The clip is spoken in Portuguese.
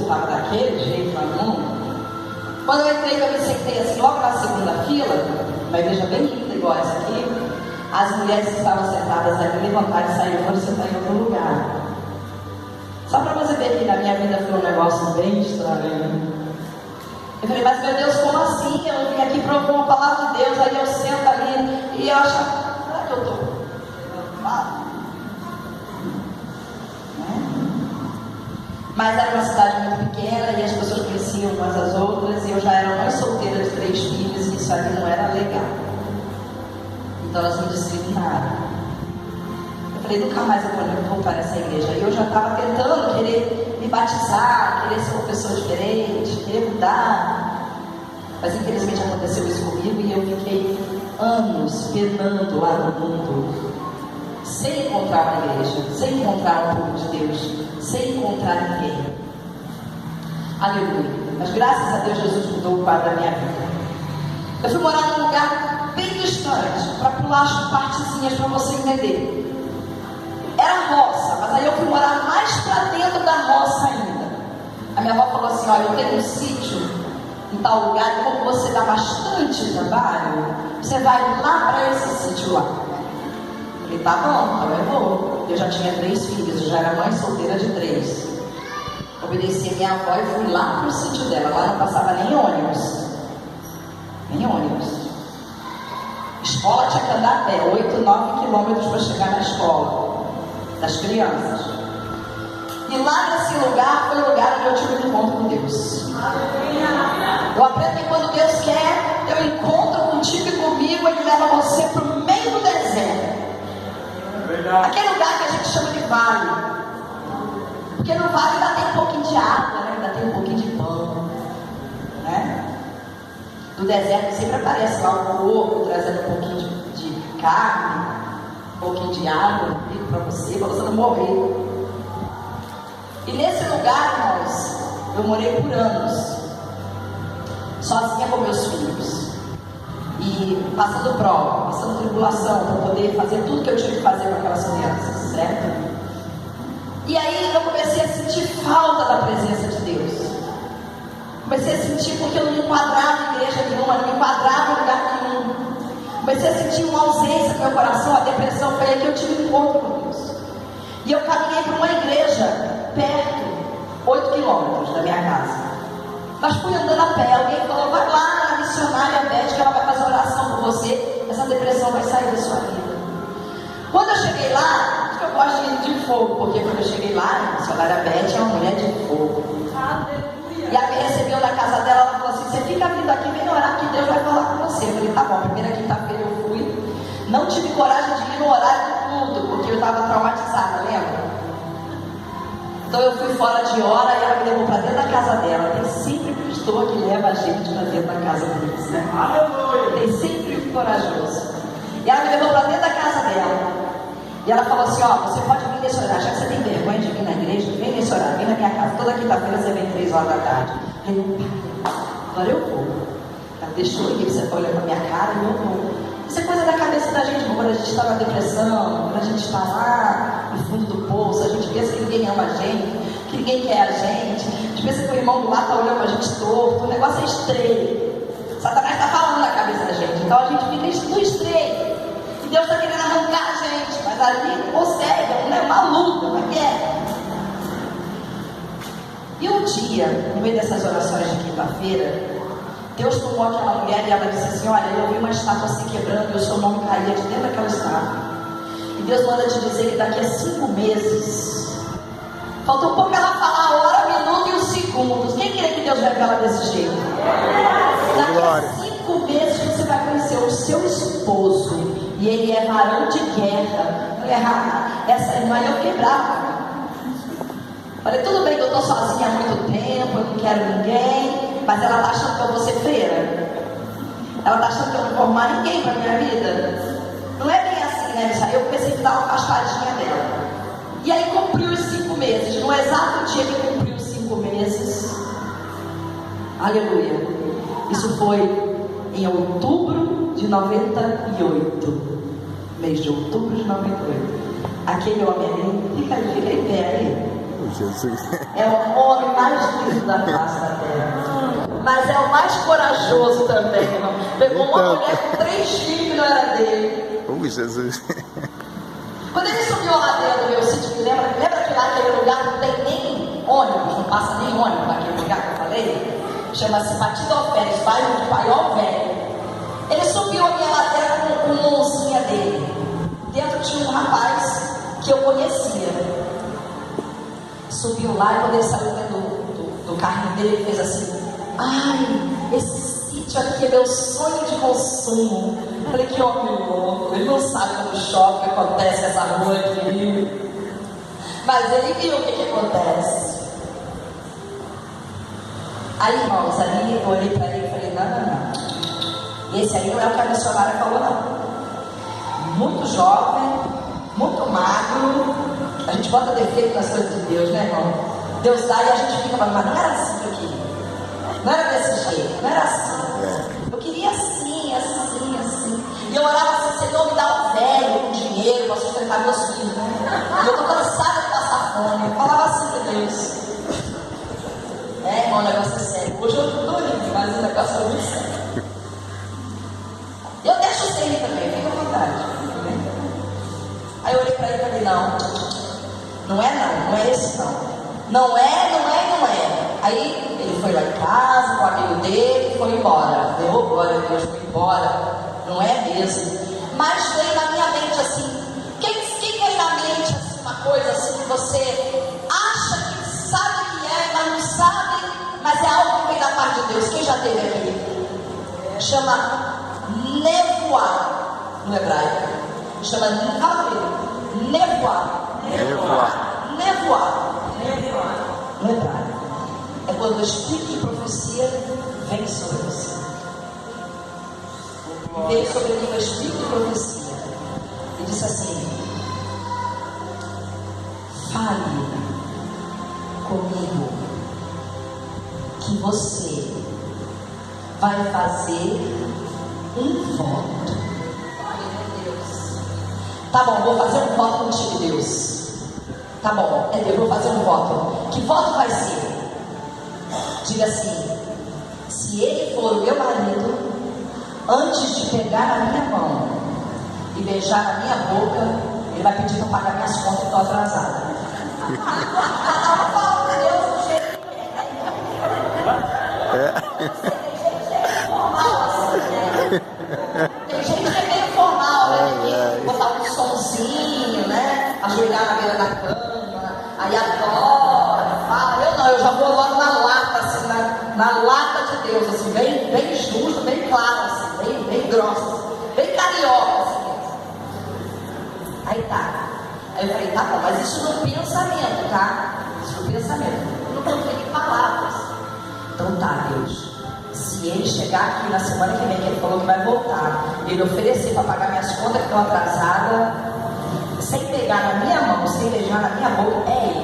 estava daquele jeito lá no mundo. Quando eu entrei, eu me sentei assim, logo na segunda fila, uma igreja bem linda igual essa aqui. As mulheres que estavam sentadas ali levantaram e saíram, foram sentar em outro lugar. Só para você ver que na minha vida foi um negócio bem estranho. Eu falei, mas meu Deus, como assim? Eu vim aqui para ouvir uma palavra de Deus, aí eu sento ali e eu acho, será que eu estou? Mas era uma cidade muito pequena e as pessoas conheciam umas às outras, e eu já era mãe solteira de 3 filhos e isso ali não era legal. Então elas me disciplinaram. Eu falei, nunca mais eu vou voltar nessa igreja. E eu já estava tentando querer me batizar, querer ser uma pessoa diferente, querer mudar. Mas infelizmente aconteceu isso comigo e eu fiquei anos penando lá no mundo, sem encontrar uma igreja, sem encontrar um povo de Deus, sem encontrar ninguém. Aleluia. Mas graças a Deus Jesus mudou o quadro da minha vida. Eu fui morar num lugar bem distante, para pular as partezinhas para você entender. Era roça, mas aí eu fui morar mais para dentro da roça ainda. A minha avó falou assim, olha, eu tenho um sítio em tal lugar, e como você dá bastante trabalho, você vai lá para esse sítio lá. Eu falei, tá bom, então eu vou. Eu já tinha 3 filhos, eu já era mãe solteira de 3. Obedeci a minha avó e fui lá para o sítio dela. Lá não passava nem ônibus. Nem ônibus. Escola tinha que andar a pé, 8, 9 quilômetros para chegar na escola das crianças. E lá nesse lugar foi o lugar onde eu tive um encontro com Deus. Eu aprendo que quando Deus quer, eu encontro contigo e comigo, Ele leva você para o meio do deserto. Aquele lugar que a gente chama de vale. Porque no vale ainda tem um pouquinho de água, né? Ainda tem um pouquinho de pão, né? No deserto sempre aparece lá um corpo trazendo um pouquinho de carne, um pouquinho de água para você não morrer. E nesse lugar, irmãos, eu morei por anos, sozinha com meus filhos, e passando prova, passando tribulação, para poder fazer tudo que eu tinha que fazer com aquelas crianças, certo? E aí eu comecei a sentir falta da presença de Deus. Comecei a sentir porque eu não me enquadrava em igreja nenhuma, não me enquadrava em lugar nenhum. Comecei a sentir uma ausência no meu coração, a depressão. Foi aí que eu tive um encontro com Deus. E eu caminhei para uma igreja perto, 8 quilômetros da minha casa. Mas fui andando a pé. Alguém falou, vai lá na missionária Beth, que ela vai fazer oração por você. Essa depressão vai sair da sua vida. Quando eu cheguei lá, eu gosto de fogo, porque quando eu cheguei lá, a missionária Beth é uma mulher de fogo. E ela me recebeu na casa dela, ela falou assim, você fica vindo aqui, vem orar que Deus vai falar com você. Eu falei, tá bom, primeira quinta-feira eu fui. Não tive coragem de ir no horário do culto, porque eu estava traumatizada, lembra? Então eu fui fora de hora e ela me levou para dentro da casa dela. Tem sempre pastor que leva a gente para dentro da casa deles, né? Tem sempre um corajoso. E ela me levou para dentro da casa dela. E ela falou assim, ó, você pode vir nesse horário, já que você tem vergonha de vir na igreja, vem nesse horário, vem na minha casa. Toda quinta-feira você vem 3 horas da tarde. Agora eu vou. Ela deixou ir, você olha pra minha cara e eu vou. Isso é coisa da cabeça da gente, quando a gente está na depressão, quando a gente está lá no fundo do poço, a gente pensa que ninguém ama a gente, que ninguém quer a gente, a gente pensa que o irmão do lado está olhando a gente torto, o negócio é estreito. Satanás está falando na cabeça da gente, então a gente fica no estreito. E Deus está querendo arrancar a gente, mas ali consegue, é uma luta, uma guerra. E um dia, no meio dessas orações de quinta-feira, Deus tomou aquela mulher e ela disse assim, olha, eu vi uma estátua se quebrando e o seu nome caía de dentro daquela estátua. E Deus manda te dizer que daqui a 5 meses, faltou pouco ela falar a hora, minuto e os segundos. Quem queria que Deus revela desse jeito? Daqui a 5 meses você vai conhecer o seu esposo e ele é varão de guerra. Essa irmã eu quebrava. Falei, tudo bem que eu estou sozinha há muito tempo, eu não quero ninguém. Mas ela está achando que eu vou ser freira? Ela está achando que eu não vou arrumar ninguém para minha vida? Não é bem assim, né? Eu comecei a dar uma afastadinha dela. E aí cumpriu os 5 meses. No exato dia que cumpriu os 5 meses, aleluia, isso foi em outubro de 98. Mês de outubro de 98. Aquele homem ali, fica em pé aí. Jesus. É o homem mais lindo mais corajoso também, irmão. Pegou uma mulher com 3 filhos que não era dele. Jesus. Quando ele subiu a ladeira do meu sítio, lembra que lá naquele lugar não tem nem ônibus, não passa nem ônibus naquele lugar que eu falei? Chama-se Patidofé, bairro de Paiol Velho. Ele subiu a minha ladeira com uma oncinha dele. Dentro tinha um rapaz que eu conhecia. Subiu lá e quando ele saiu do carrinho dele, ele fez assim: ai, esse sítio aqui é meu sonho de consumo. Eu falei: que homem louco, ele não sabe no shopping que acontece essa rua aqui. Mas ele viu o que acontece. Aí, irmãos, ali eu olhei para ele e falei: não. Esse aí não é o que a missionária falou, não. Muito jovem, muito magro. A gente bota defeito nas coisas de Deus, né, irmão? Deus dá e a gente fica falando: mas não era assim que eu queria. Não era desse jeito, não era assim. Eu queria assim, assim, assim. E eu orava assim: Senhor, me dá um velho com dinheiro para sustentar meus filhos. E eu tô cansada de passar fome. Eu falava assim para Deus. É, irmão, o negócio é sério. Hoje eu tô rindo, mas o negócio é muito sério. Eu deixo você rir também, fica à vontade. Aí eu olhei para ele e falei: não é esse não. Não é. Aí ele foi lá em casa com o amigo dele e foi embora. Eu, glória a Deus, foi embora. Não é mesmo. Mas veio na minha mente assim: quem veio na mente assim, uma coisa assim que você acha que sabe que é, mas não sabe, mas é algo que vem da parte de Deus? Quem já teve aqui? Chama nevoar no hebraico. Chama nevoar. No hebraico. É quando o espírito de profecia vem sobre você. Veio sobre mim o espírito de profecia e disse assim: fale comigo que você vai fazer um voto. Tá bom, vou fazer um voto contigo, Deus. Tá bom, é Deus, vou fazer um voto. Que voto vai ser? Diga assim: se ele for o meu marido, antes de pegar na minha mão e beijar na minha boca, ele vai pedir para pagar minhas contas que estou atrasada. Cada um fala com Deus do jeito que é. Tem gente que é meio formal, né? Botar um sonzinho, né? Ajoelhar na beira da cama, aí adora, fala. Eu não, eu já vou logo na lata, assim, na lata de Deus, assim, bem justo, bem claro, assim, bem grossa, bem carioca, assim. Aí tá. Aí eu falei: tá bom, mas isso no pensamento, tá? Isso no pensamento. Eu não conferi palavras. Então tá, Deus. Se ele chegar aqui na semana que vem, que ele falou que vai voltar, e ele oferecer para pagar minhas contas que estão atrasadas, sem pegar na minha mão, sem beijar na minha boca, é ele.